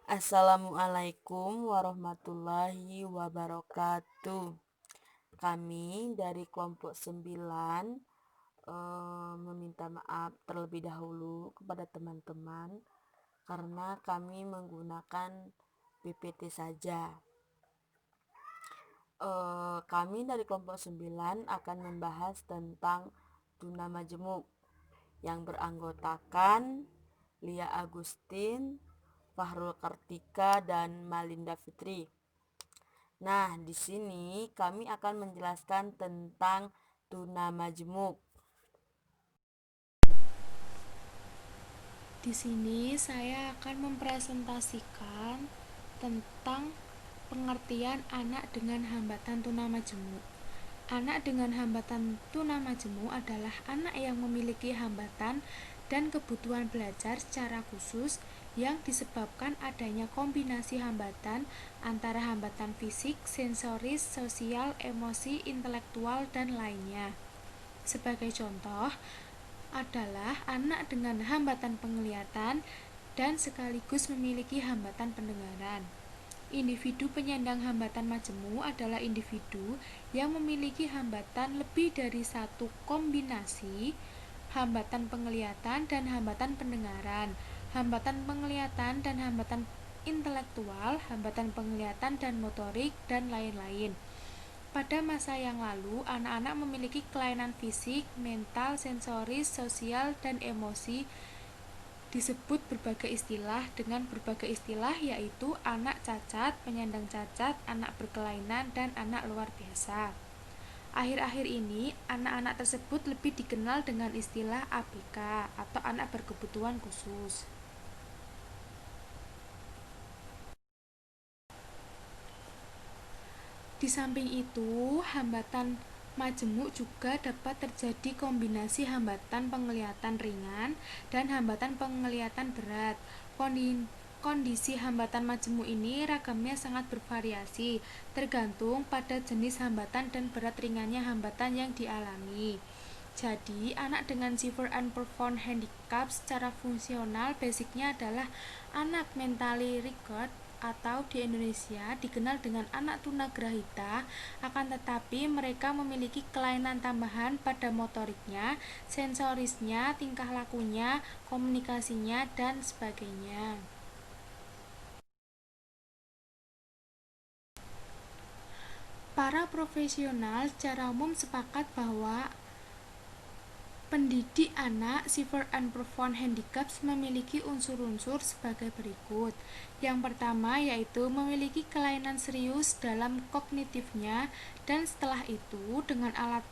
Assalamualaikum warahmatullahi wabarakatuh. Kami dari kelompok 9 meminta maaf terlebih dahulu kepada teman-teman karena kami menggunakan PPT saja. Kami dari kelompok 9 akan membahas tentang tuna majemuk yang beranggotakan Lia Agustin, Fahrul Kartika, dan Malinda Fitri. Nah, di sini kami akan menjelaskan tentang tuna majemuk. Di sini saya akan mempresentasikan tentang pengertian anak dengan hambatan tuna majemuk. Anak dengan hambatan tuna majemuk adalah anak yang memiliki hambatan dan kebutuhan belajar secara khusus yang disebabkan adanya kombinasi hambatan antara hambatan fisik, sensoris, sosial, emosi, intelektual, dan lainnya. Sebagai contoh, adalah anak dengan hambatan penglihatan dan sekaligus memiliki hambatan pendengaran. Individu penyandang hambatan majemuk adalah individu yang memiliki hambatan lebih dari satu kombinasi hambatan penglihatan dan hambatan pendengaran, hambatan penglihatan dan hambatan intelektual, hambatan penglihatan dan motorik, dan lain-lain. Pada masa yang lalu, anak-anak memiliki kelainan fisik, mental, sensoris, sosial, dan emosi disebut berbagai istilah dengan berbagai istilah yaitu anak cacat, penyandang cacat, anak berkelainan, dan anak luar biasa. Akhir-akhir ini, anak-anak tersebut lebih dikenal dengan istilah ABK atau anak berkebutuhan khusus. Di samping itu, hambatan majemuk juga dapat terjadi kombinasi hambatan penglihatan ringan dan hambatan penglihatan berat. Kondisi hambatan majemuk ini ragamnya sangat bervariasi, tergantung pada jenis hambatan dan berat ringannya hambatan yang dialami. Jadi, anak dengan severe and profound handicap secara fungsional basicnya adalah anak mentally retarded atau di Indonesia dikenal dengan anak tunagrahita, akan tetapi mereka memiliki kelainan tambahan pada motoriknya, sensorisnya, tingkah lakunya, komunikasinya, dan sebagainya. Para profesional secara umum sepakat bahwa pendidik anak severe and profound handicaps memiliki unsur-unsur sebagai berikut. Yang pertama yaitu memiliki kelainan serius dalam kognitifnya, dan setelah itu dengan alat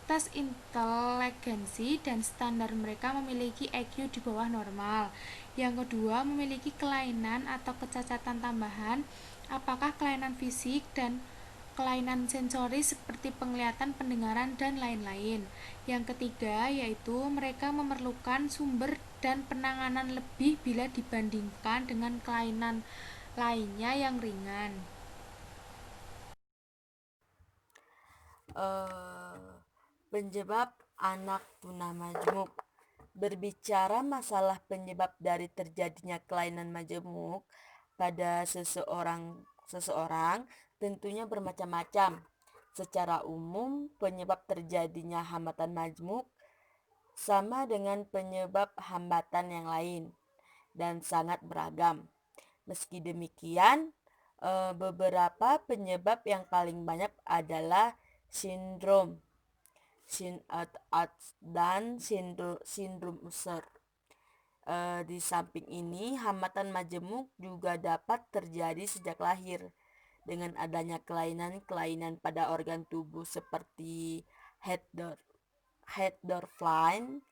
tes inteligensi dan standar mereka memiliki IQ di bawah normal. Yang kedua, memiliki kelainan atau kecacatan tambahan, apakah kelainan fisik dan kelainan sensori seperti penglihatan, pendengaran, dan lain-lain. Yang ketiga, yaitu mereka memerlukan sumber dan penanganan lebih bila dibandingkan dengan kelainan lainnya yang ringan. Penyebab anak tuna majemuk. Berbicara masalah penyebab dari terjadinya kelainan majemuk pada seseorang tentunya bermacam-macam. Secara umum, penyebab terjadinya hambatan majemuk sama dengan penyebab hambatan yang lain dan sangat beragam. Meski demikian, beberapa penyebab yang paling banyak adalah sindrom dan sindrom Usher. Di samping ini, hambatan majemuk juga dapat terjadi sejak lahir dengan adanya kelainan-kelainan pada organ tubuh seperti Herdorflin,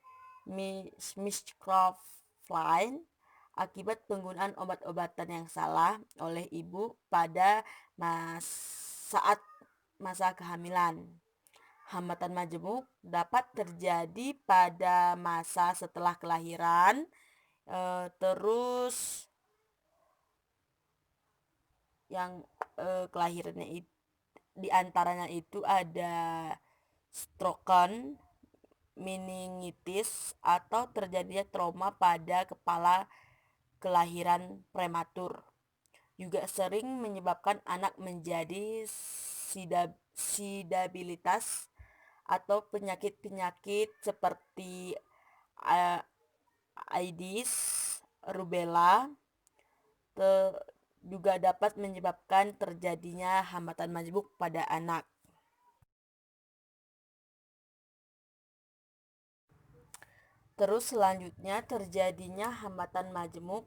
Mischkropflin, akibat penggunaan obat-obatan yang salah oleh ibu pada saat masa kehamilan. Hambatan majemuk dapat terjadi pada masa setelah kelahiran, terus yang kelahirannya itu diantaranya itu ada stroken, meningitis, atau terjadinya trauma pada kepala kelahiran prematur. Juga sering menyebabkan anak menjadi sidabilitas atau penyakit-penyakit seperti AIDS, rubella, juga dapat menyebabkan terjadinya hambatan majemuk pada anak. Terus selanjutnya terjadinya hambatan majemuk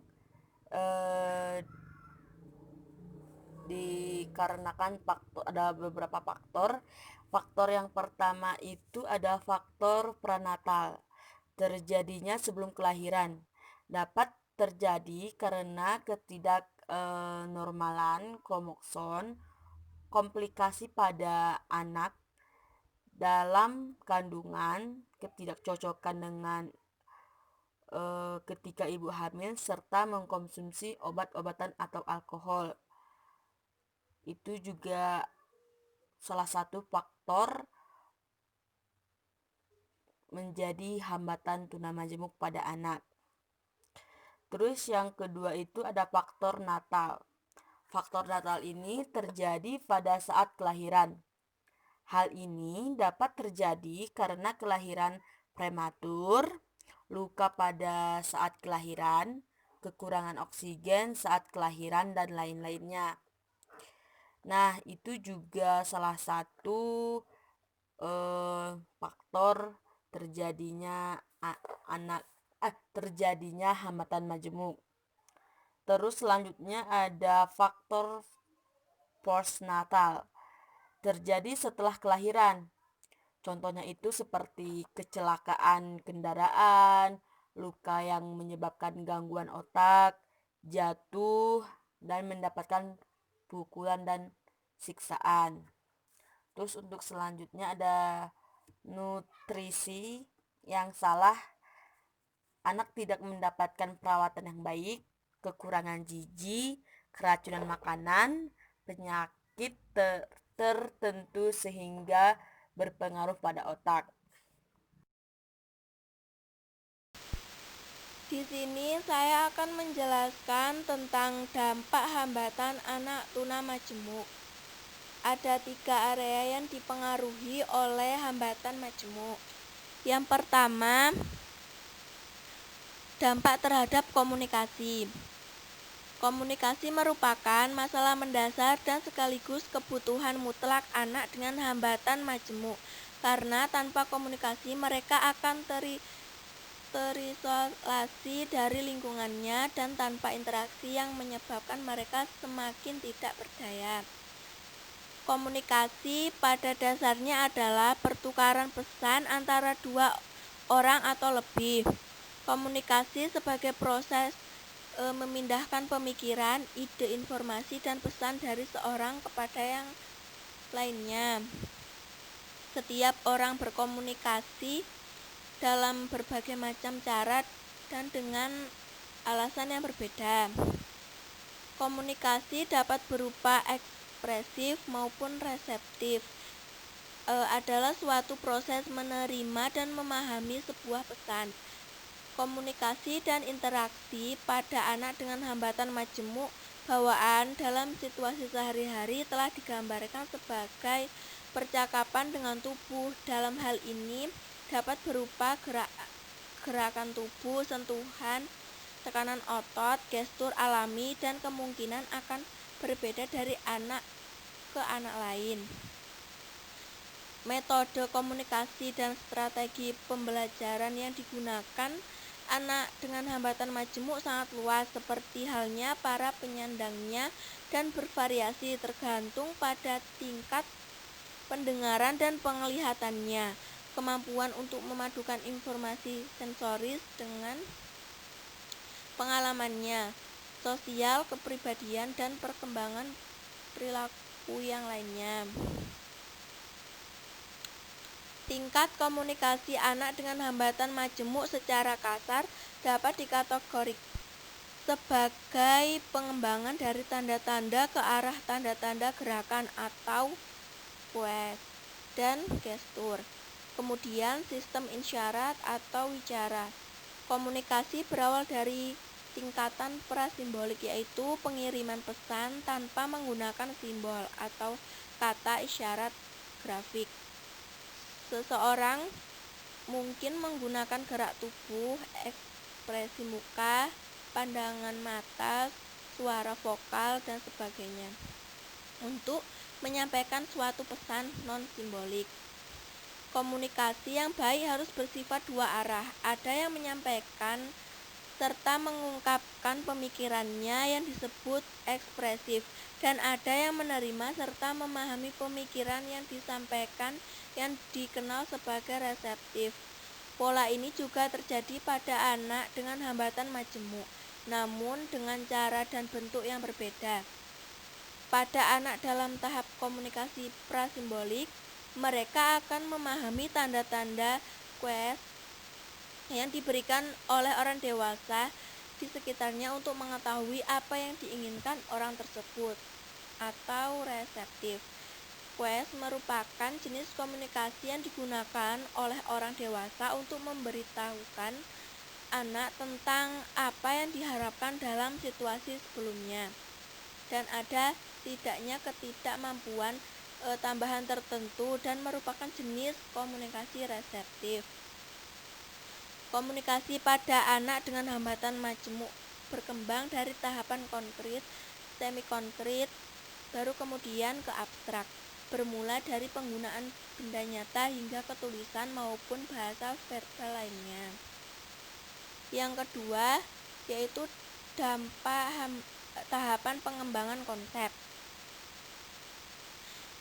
dikarenakan ada beberapa faktor. Faktor yang pertama itu ada faktor prenatal, terjadinya sebelum kelahiran. Dapat terjadi karena ketidaknormalan kromosom, komplikasi pada anak dalam kandungan, ketidakcocokan dengan ketika ibu hamil, serta mengkonsumsi obat-obatan atau alkohol. Itu juga salah satu faktor menjadi hambatan tuna majemuk pada anak. Terus yang kedua itu ada faktor natal. Faktor natal ini terjadi pada saat kelahiran. Hal ini dapat terjadi karena kelahiran prematur, luka pada saat kelahiran, kekurangan oksigen saat kelahiran, dan lain-lainnya. Nah, itu juga salah satu faktor terjadinya terjadinya hambatan majemuk. Terus selanjutnya ada faktor postnatal, terjadi setelah kelahiran. Contohnya itu seperti kecelakaan kendaraan, luka yang menyebabkan gangguan otak, jatuh, dan mendapatkan pukulan dan siksaan. Terus untuk selanjutnya ada nutrisi yang salah, anak tidak mendapatkan perawatan yang baik, kekurangan gizi, keracunan makanan, penyakit tertentu sehingga berpengaruh pada otak. Di sini saya akan menjelaskan tentang dampak hambatan anak tuna majemuk. Ada 3 area yang dipengaruhi oleh hambatan majemuk. Yang pertama, dampak terhadap komunikasi. Komunikasi merupakan masalah mendasar dan sekaligus kebutuhan mutlak anak dengan hambatan majemuk, karena tanpa komunikasi mereka akan terisolasi dari lingkungannya dan tanpa interaksi yang menyebabkan mereka semakin tidak berdaya. Komunikasi pada dasarnya adalah pertukaran pesan antara 2 orang atau lebih. Komunikasi sebagai proses memindahkan pemikiran, ide, informasi, dan pesan dari seorang kepada yang lainnya. Setiap orang berkomunikasi dalam berbagai macam cara dan dengan alasan yang berbeda. Komunikasi dapat berupa ekspresif maupun reseptif. Adalah suatu proses menerima dan memahami sebuah pesan. Komunikasi dan interaksi pada anak dengan hambatan majemuk bawaan dalam situasi sehari-hari telah digambarkan sebagai percakapan dengan tubuh. Dalam hal ini dapat berupa gerakan tubuh, sentuhan, tekanan otot, gestur alami, dan kemungkinan akan berbeda dari anak ke anak lain. Metode komunikasi dan strategi pembelajaran yang digunakan anak dengan hambatan majemuk sangat luas, seperti halnya para penyandangnya, dan bervariasi tergantung pada tingkat pendengaran dan penglihatannya, kemampuan untuk memadukan informasi sensoris dengan pengalamannya, sosial, kepribadian, dan perkembangan perilaku yang lainnya. Tingkat komunikasi anak dengan hambatan majemuk secara kasar dapat dikategorikan sebagai pengembangan dari tanda-tanda ke arah tanda-tanda gerakan atau pose dan gestur. Kemudian sistem isyarat atau wicara. Komunikasi berawal dari tingkatan prasimbolik, yaitu pengiriman pesan tanpa menggunakan simbol atau kata isyarat grafik. Seseorang mungkin menggunakan gerak tubuh, ekspresi muka, pandangan mata, suara vokal, dan sebagainya untuk menyampaikan suatu pesan non-simbolik. Komunikasi yang baik harus bersifat dua arah. Ada yang menyampaikan serta mengungkapkan pemikirannya yang disebut ekspresif, dan ada yang menerima serta memahami pemikiran yang disampaikan yang dikenal sebagai reseptif. Pola ini juga terjadi pada anak dengan hambatan majemuk, namun dengan cara dan bentuk yang berbeda. Pada anak dalam tahap komunikasi prasimbolik, mereka akan memahami tanda-tanda quest yang diberikan oleh orang dewasa di sekitarnya untuk mengetahui apa yang diinginkan orang tersebut, atau reseptif. Quest merupakan jenis komunikasi yang digunakan oleh orang dewasa untuk memberitahukan anak tentang apa yang diharapkan dalam situasi sebelumnya, dan ada tidaknya ketidakmampuan tambahan tertentu, dan merupakan jenis komunikasi reseptif. Komunikasi pada anak dengan hambatan majemuk berkembang dari tahapan konkret, semi-konkret, baru kemudian ke abstrak, bermula dari penggunaan benda nyata hingga ketulisan maupun bahasa verbal lainnya. Yang kedua, yaitu tahapan pengembangan konsep.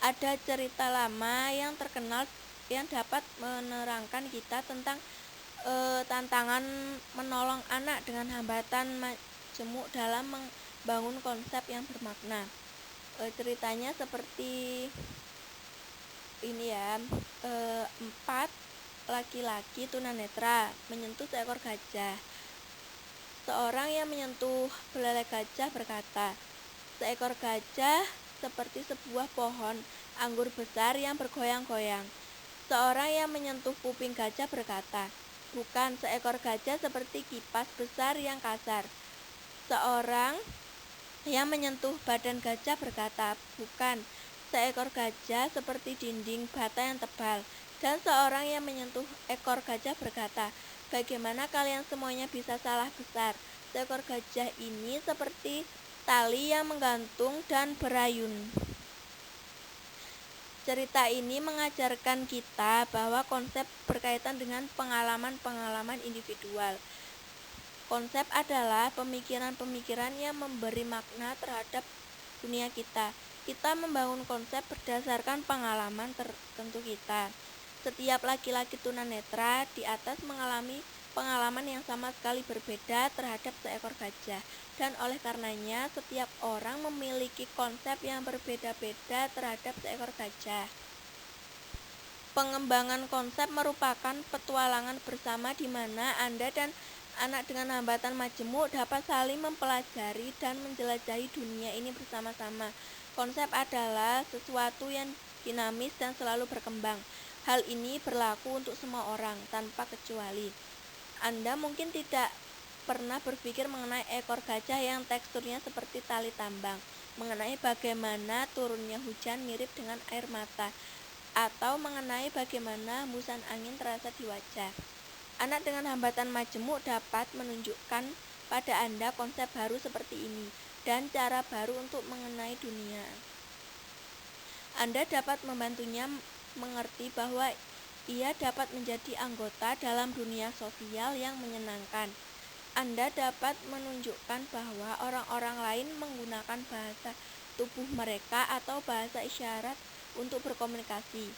Ada cerita lama yang terkenal yang dapat menerangkan kita tentang tantangan menolong anak dengan hambatan majemuk dalam membangun konsep yang bermakna. Ceritanya seperti ini ya. 4 laki-laki tunanetra menyentuh seekor gajah. Seorang yang menyentuh belalai gajah berkata, "Seekor gajah seperti sebuah pohon anggur besar yang bergoyang-goyang." Seorang yang menyentuh kuping gajah berkata, "Bukan, seekor gajah seperti kipas besar yang kasar." Seorang yang menyentuh badan gajah berkata, "Bukan, seekor gajah seperti dinding bata yang tebal." Dan seorang yang menyentuh ekor gajah berkata, "Bagaimana kalian semuanya bisa salah besar? Seekor gajah ini seperti tali yang menggantung dan berayun." Cerita ini mengajarkan kita bahwa konsep berkaitan dengan pengalaman-pengalaman individual. Konsep adalah pemikiran-pemikiran yang memberi makna terhadap dunia kita. Kita membangun konsep berdasarkan pengalaman tertentu kita. Setiap laki-laki tunanetra di atas mengalami pengalaman yang sama sekali berbeda terhadap seekor gajah, dan oleh karenanya setiap orang memiliki konsep yang berbeda-beda terhadap seekor gajah. Pengembangan konsep merupakan petualangan bersama di mana Anda dan anak dengan hambatan majemuk dapat saling mempelajari dan menjelajahi dunia ini bersama-sama. Konsep adalah sesuatu yang dinamis dan selalu berkembang. Hal ini berlaku untuk semua orang tanpa kecuali. Anda mungkin tidak pernah berpikir mengenai ekor gajah yang teksturnya seperti tali tambang, mengenai bagaimana turunnya hujan mirip dengan air mata, atau mengenai bagaimana hembusan angin terasa di wajah. Anak dengan hambatan majemuk dapat menunjukkan pada Anda konsep baru seperti ini dan cara baru untuk mengenai dunia. Anda dapat membantunya mengerti bahwa ia dapat menjadi anggota dalam dunia sosial yang menyenangkan. Anda dapat menunjukkan bahwa orang-orang lain menggunakan bahasa tubuh mereka atau bahasa isyarat untuk berkomunikasi.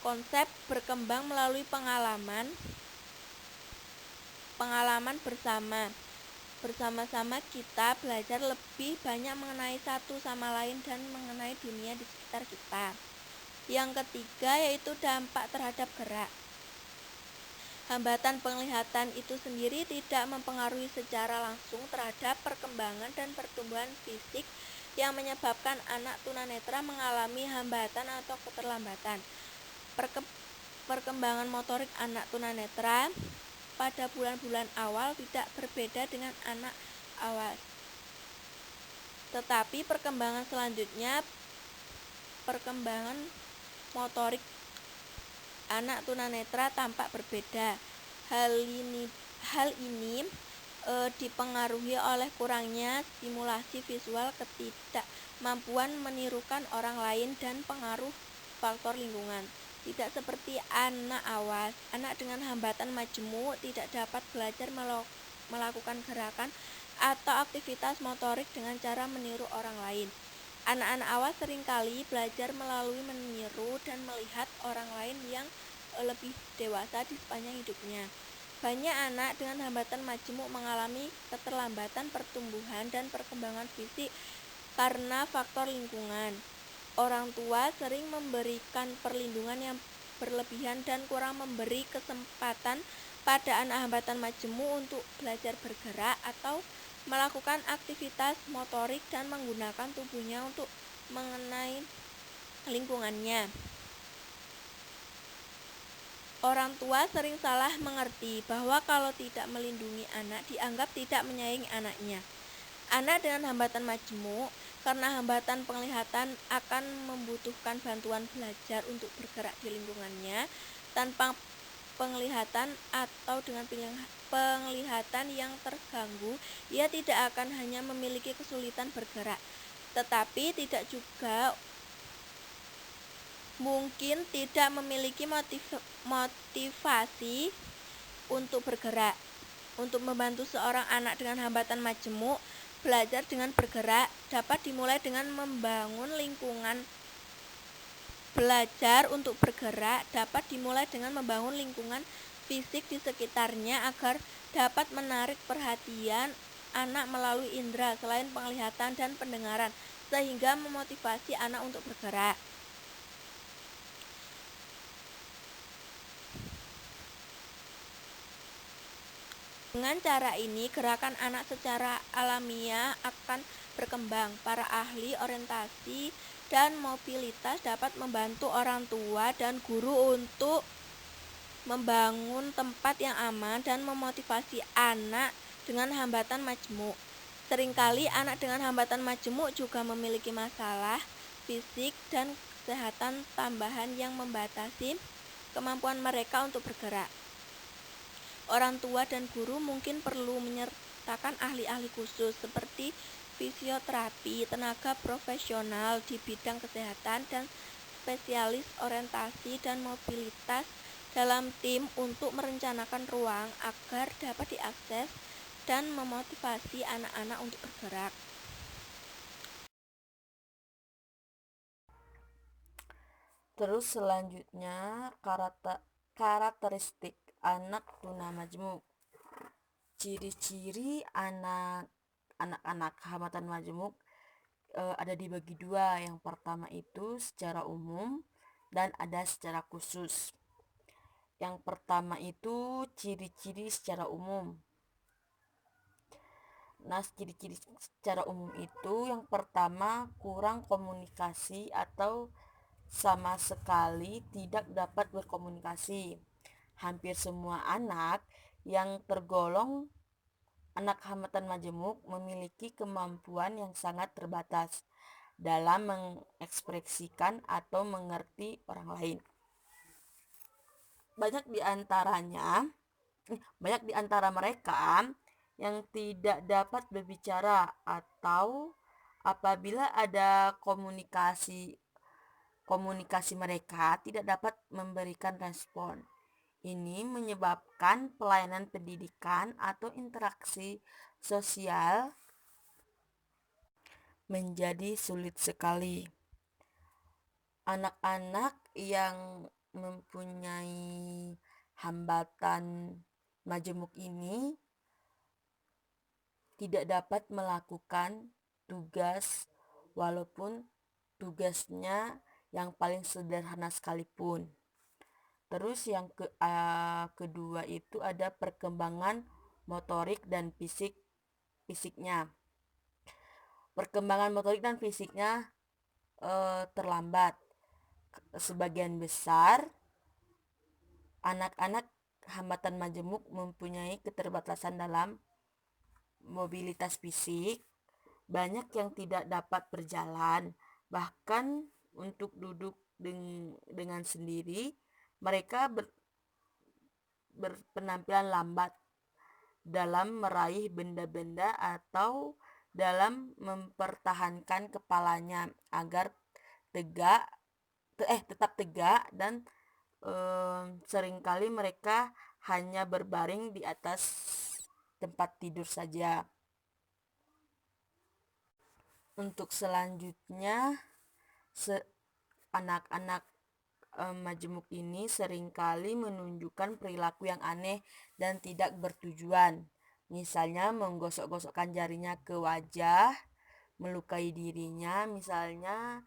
Konsep berkembang melalui pengalaman bersama. Bersama-sama kita belajar lebih banyak mengenai satu sama lain dan mengenai dunia di sekitar kita. Yang ketiga yaitu dampak terhadap gerak. Hambatan penglihatan itu sendiri tidak mempengaruhi secara langsung terhadap perkembangan dan pertumbuhan fisik yang menyebabkan anak tunanetra mengalami hambatan atau keterlambatan. Perkembangan motorik anak tunanetra pada bulan-bulan awal tidak berbeda dengan anak awas. Tetapi perkembangan selanjutnya, perkembangan motorik anak tunanetra tampak berbeda. Hal ini dipengaruhi oleh kurangnya stimulasi visual, ketidakmampuan menirukan orang lain, dan pengaruh faktor lingkungan. Tidak seperti anak awas, anak dengan hambatan majemuk tidak dapat belajar melakukan gerakan atau aktivitas motorik dengan cara meniru orang lain. Anak-anak awas seringkali belajar melalui meniru dan melihat orang lain yang lebih dewasa di sepanjang hidupnya. Banyak anak dengan hambatan majemuk mengalami keterlambatan pertumbuhan dan perkembangan fisik karena faktor lingkungan. Orang tua sering memberikan perlindungan yang berlebihan dan kurang memberi kesempatan pada anak hambatan majemuk untuk belajar bergerak atau melakukan aktivitas motorik dan menggunakan tubuhnya untuk mengenai lingkungannya. Orang tua sering salah mengerti bahwa kalau tidak melindungi anak dianggap tidak menyayangi anaknya. Anak dengan hambatan majemuk karena hambatan penglihatan akan membutuhkan bantuan belajar untuk bergerak di lingkungannya. Tanpa penglihatan atau dengan penglihatan yang terganggu, ia tidak akan hanya memiliki kesulitan bergerak, tetapi tidak juga mungkin tidak memiliki motivasi untuk bergerak. Untuk membantu seorang anak dengan hambatan majemuk belajar dengan bergerak dapat dimulai dengan membangun lingkungan. Belajar untuk bergerak dapat dimulai dengan membangun lingkungan fisik di sekitarnya agar dapat menarik perhatian anak melalui indera selain penglihatan dan pendengaran, sehingga memotivasi anak untuk bergerak. Dengan cara ini, gerakan anak secara alamiah akan berkembang. Para ahli orientasi dan mobilitas dapat membantu orang tua dan guru untuk membangun tempat yang aman dan memotivasi anak dengan hambatan majemuk. Seringkali anak dengan hambatan majemuk juga memiliki masalah fisik dan kesehatan tambahan yang membatasi kemampuan mereka untuk bergerak. Orang tua dan guru mungkin perlu menyertakan ahli-ahli khusus seperti fisioterapi, tenaga profesional di bidang kesehatan, dan spesialis orientasi dan mobilitas dalam tim untuk merencanakan ruang agar dapat diakses dan memotivasi anak-anak untuk bergerak. Terus selanjutnya karakteristik anak tunamajemuk. Ciri-ciri anak-anak hambatan majemuk ada dibagi dua. Yang pertama itu secara umum dan ada secara khusus. Yang pertama itu ciri-ciri secara umum. Nah, ciri-ciri secara umum itu yang pertama kurang komunikasi atau sama sekali tidak dapat berkomunikasi. Hampir semua anak yang tergolong anak hambatan majemuk memiliki kemampuan yang sangat terbatas dalam mengekspresikan atau mengerti orang lain. Banyak di antara mereka yang tidak dapat berbicara atau apabila ada komunikasi mereka tidak dapat memberikan respon. Ini menyebabkan pelayanan pendidikan atau interaksi sosial menjadi sulit sekali. Anak-anak yang mempunyai hambatan majemuk ini tidak dapat melakukan tugas walaupun tugasnya yang paling sederhana sekalipun. Terus yang kedua itu ada perkembangan motorik dan fisiknya. Perkembangan motorik dan fisiknya terlambat. Sebagian besar anak-anak hambatan majemuk mempunyai keterbatasan dalam mobilitas fisik, banyak yang tidak dapat berjalan, bahkan untuk duduk dengan sendiri mereka berpenampilan lambat dalam meraih benda-benda atau dalam mempertahankan kepalanya agar tetap tegak, dan seringkali mereka hanya berbaring di atas tempat tidur saja. Untuk selanjutnya, anak-anak majemuk ini seringkali menunjukkan perilaku yang aneh dan tidak bertujuan. Misalnya menggosok-gosokkan jarinya ke wajah, melukai dirinya, misalnya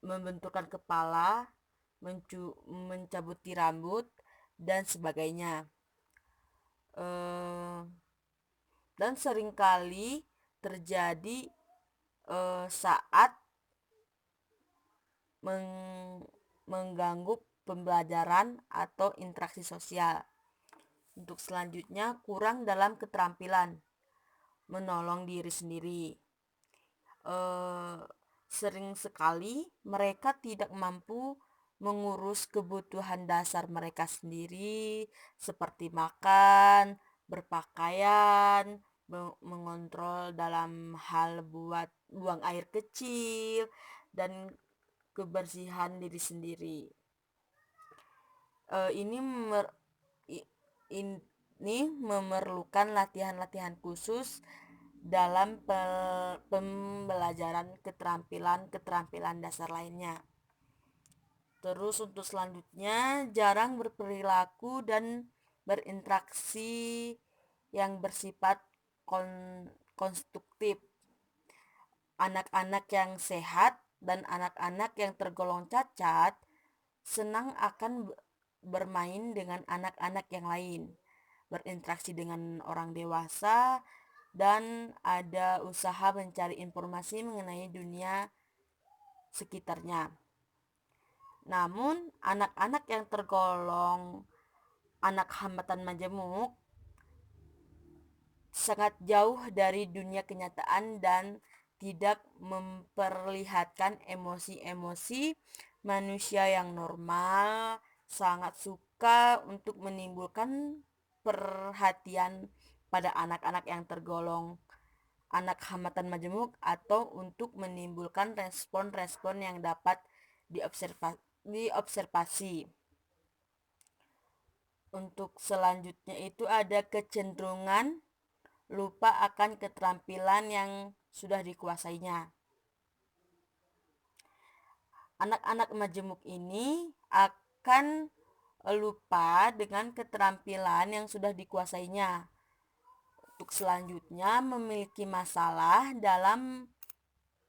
membenturkan kepala, mencabuti rambut, dan sebagainya. Dan seringkali terjadi saat mengganggu pembelajaran atau interaksi sosial. Untuk selanjutnya, kurang dalam keterampilan menolong diri sendiri. Sering sekali mereka tidak mampu mengurus kebutuhan dasar mereka sendiri, seperti makan, berpakaian, mengontrol dalam hal buang air kecil, dan kebersihan diri sendiri. Ini memerlukan latihan-latihan khusus dalam pembelajaran keterampilan dasar lainnya. Terus untuk selanjutnya, jarang berperilaku dan berinteraksi yang bersifat konstruktif. Anak-anak yang sehat dan anak-anak yang tergolong cacat senang akan bermain dengan anak-anak yang lain, berinteraksi dengan orang dewasa, dan ada usaha mencari informasi mengenai dunia sekitarnya. Namun, anak-anak yang tergolong anak hambatan majemuk sangat jauh dari dunia kenyataan dan tidak memperlihatkan emosi-emosi manusia yang normal, sangat suka untuk menimbulkan perhatian pada anak-anak yang tergolong anak hambatan majemuk, atau untuk menimbulkan respon-respon yang dapat diobservasi. Untuk selanjutnya itu ada kecenderungan lupa akan keterampilan yang sudah dikuasainya. Anak-anak majemuk ini akan lupa dengan keterampilan yang sudah dikuasainya. Untuk selanjutnya, memiliki masalah dalam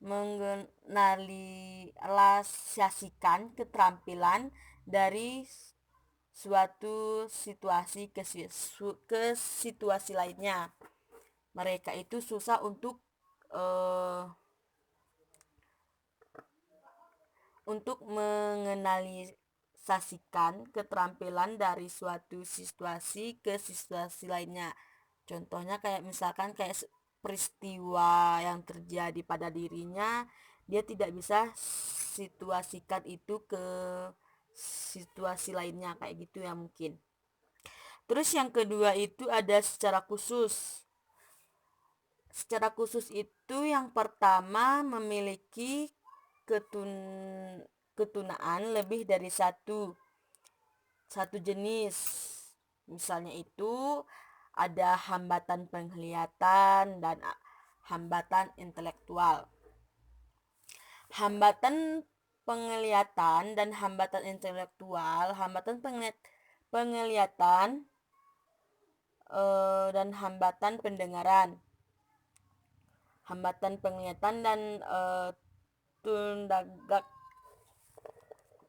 mengeneralisasikan keterampilan dari suatu situasi ke situasi lainnya. Mereka itu susah untuk mengenalisasikan keterampilan dari suatu situasi ke situasi lainnya. Contohnya misalkan peristiwa yang terjadi pada dirinya, dia tidak bisa situasikan itu ke situasi lainnya, kayak gitu ya mungkin. Terus yang kedua itu ada secara khusus. Secara khusus itu yang pertama memiliki ketunaan lebih dari satu jenis. Misalnya itu ada hambatan penglihatan dan hambatan intelektual. Hambatan penglihatan dan hambatan intelektual, hambatan penglihatan dan hambatan pendengaran. Hambatan penglihatan dan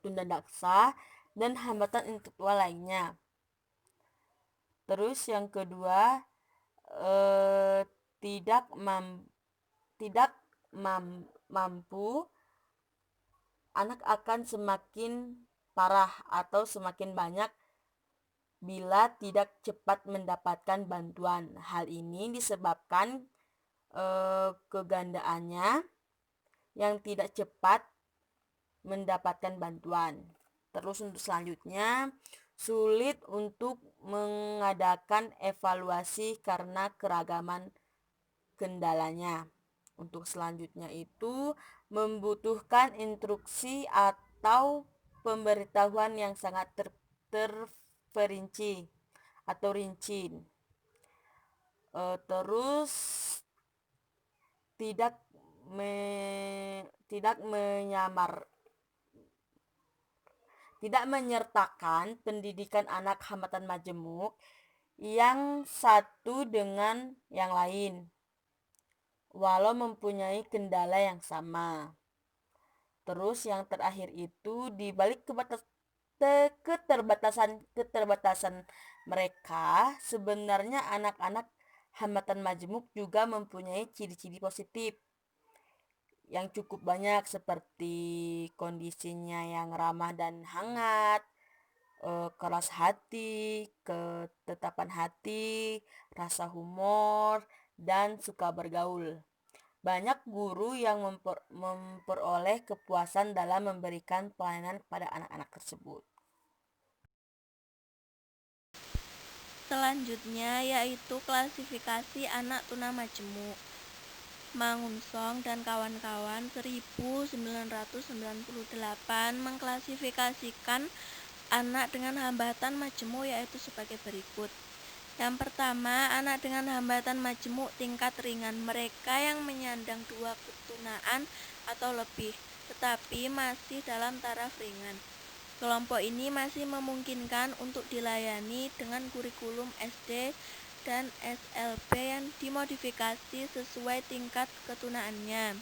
tunda daksa dan hambatan intelektual lainnya. Terus yang kedua, tidak mampu, anak akan semakin parah atau semakin banyak bila tidak cepat mendapatkan bantuan. Hal ini disebabkan kegandaannya yang tidak cepat mendapatkan bantuan. Terus untuk selanjutnya, sulit untuk mengadakan evaluasi karena keragaman kendalanya. Untuk selanjutnya itu membutuhkan instruksi atau pemberitahuan yang sangat terperinci atau rinci. Terus tidak menyertakan pendidikan anak hambatan majemuk yang satu dengan yang lain, walau mempunyai kendala yang sama. Terus yang terakhir itu di balik keterbatasan mereka, sebenarnya anak-anak hambatan majemuk juga mempunyai ciri-ciri positif yang cukup banyak, seperti kondisinya yang ramah dan hangat, keras hati, ketetapan hati, rasa humor, dan suka bergaul. Banyak guru yang memperoleh kepuasan dalam memberikan pelayanan kepada anak-anak tersebut. Selanjutnya yaitu klasifikasi anak tunamajemuk. Mangunsong dan kawan-kawan 1998 mengklasifikasikan anak dengan hambatan majemuk yaitu sebagai berikut. Yang pertama, anak dengan hambatan majemuk tingkat ringan, mereka yang menyandang 2 ketunaan atau lebih, tetapi masih dalam taraf ringan. Kelompok ini masih memungkinkan untuk dilayani dengan kurikulum SD dan SLB yang dimodifikasi sesuai tingkat ketunaannya.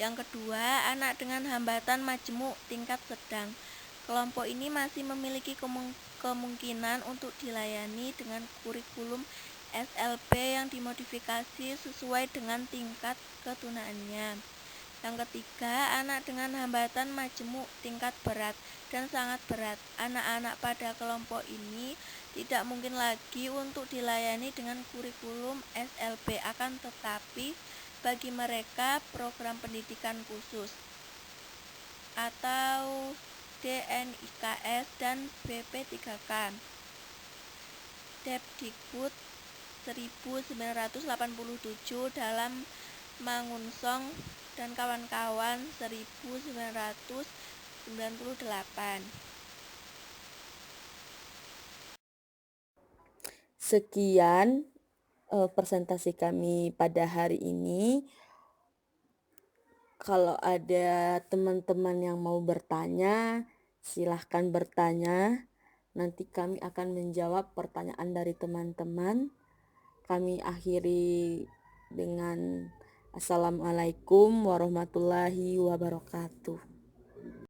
Yang kedua, anak dengan hambatan majemuk tingkat sedang. Kelompok ini masih memiliki kemungkinan untuk dilayani dengan kurikulum SLB yang dimodifikasi sesuai dengan tingkat ketunaannya. Yang ketiga, anak dengan hambatan majemuk tingkat berat dan sangat berat. Anak-anak pada kelompok ini tidak mungkin lagi untuk dilayani dengan kurikulum SLB, akan tetapi bagi mereka program pendidikan khusus atau DNIKS dan BP3K Depdikbud 1987 dalam Mangunsong dan kawan-kawan 1998. Sekian presentasi kami pada hari ini. Kalau ada teman-teman yang mau bertanya, silahkan bertanya. Nanti kami akan menjawab pertanyaan dari teman-teman. Kami akhiri dengan Assalamualaikum warahmatullahi wabarakatuh.